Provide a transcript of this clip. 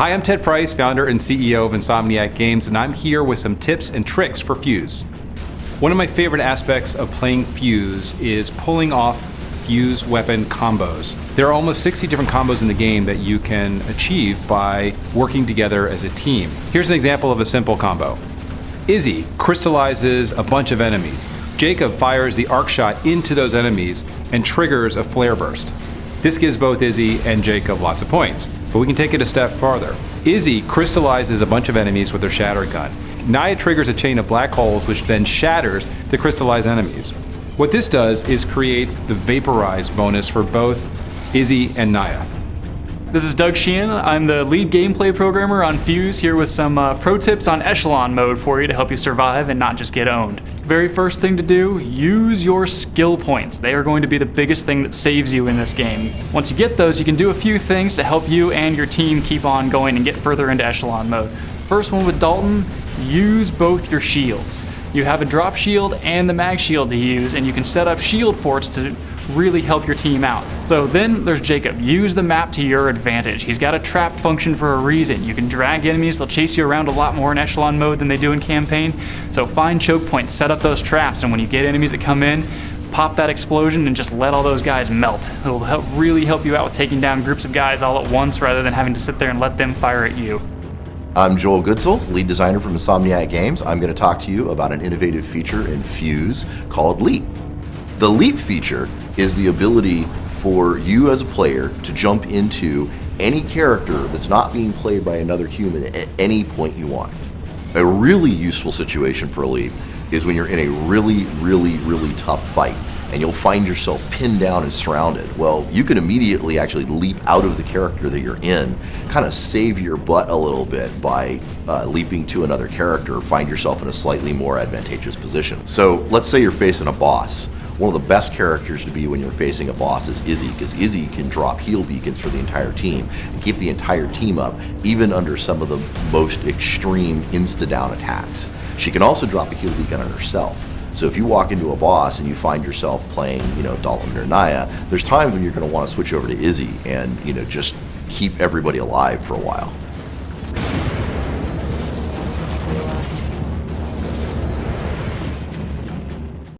Hi, I'm Ted Price, founder and CEO of Insomniac Games, and I'm here with some tips and tricks for Fuse. One of my favorite aspects of playing Fuse is pulling off Fuse weapon combos. There are almost 60 different combos in the game that you can achieve by working together as a team. Here's an example of a simple combo. Izzy crystallizes a bunch of enemies. Jacob fires the arc shot into those enemies and triggers a flare burst. This gives both Izzy and Jacob lots of points. But we can take it a step farther. Izzy crystallizes a bunch of enemies with her shatter gun. Naya triggers a chain of black holes which then shatters the crystallized enemies. What this does is create the vaporize bonus for both Izzy and Naya. This is Doug Sheehan. I'm the lead gameplay programmer on Fuse, here with some pro tips on Echelon mode for you to help you survive and not just get owned. Very first thing to do, use your skill points. They are going to be the biggest thing that saves you in this game. Once you get those, you can do a few things to help you and your team keep on going and get further into Echelon mode. First one with Dalton, use both your shields. You have a drop shield and the mag shield to use, and you can set up shield forts to really help your team out. So then there's Jacob. Use the map to your advantage. He's got a trap function for a reason. You can drag enemies, they'll chase you around a lot more in Echelon mode than they do in campaign. So find choke points, set up those traps, and when you get enemies that come in, pop that explosion and just let all those guys melt. It'll really help you out with taking down groups of guys all at once rather than having to sit there and let them fire at you. I'm Joel Goodsell, lead designer from Insomniac Games. I'm going to talk to you about an innovative feature in Fuse called Leap. The Leap feature is the ability for you as a player to jump into any character that's not being played by another human at any point you want. A really useful situation for a Leap is when you're in a really tough fight and you'll find yourself pinned down and surrounded. Well, you can immediately actually leap out of the character that you're in, kind of save your butt a little bit by leaping to another character, find yourself in a slightly more advantageous position. So let's say you're facing a boss. One of the best characters to be when you're facing a boss is Izzy, because Izzy can drop heal beacons for the entire team and keep the entire team up, even under some of the most extreme insta-down attacks. She can also drop a heal beacon on herself. So if you walk into a boss and you find yourself playing, Dalton or Naya, there's times when you're going to want to switch over to Izzy and, just keep everybody alive for a while.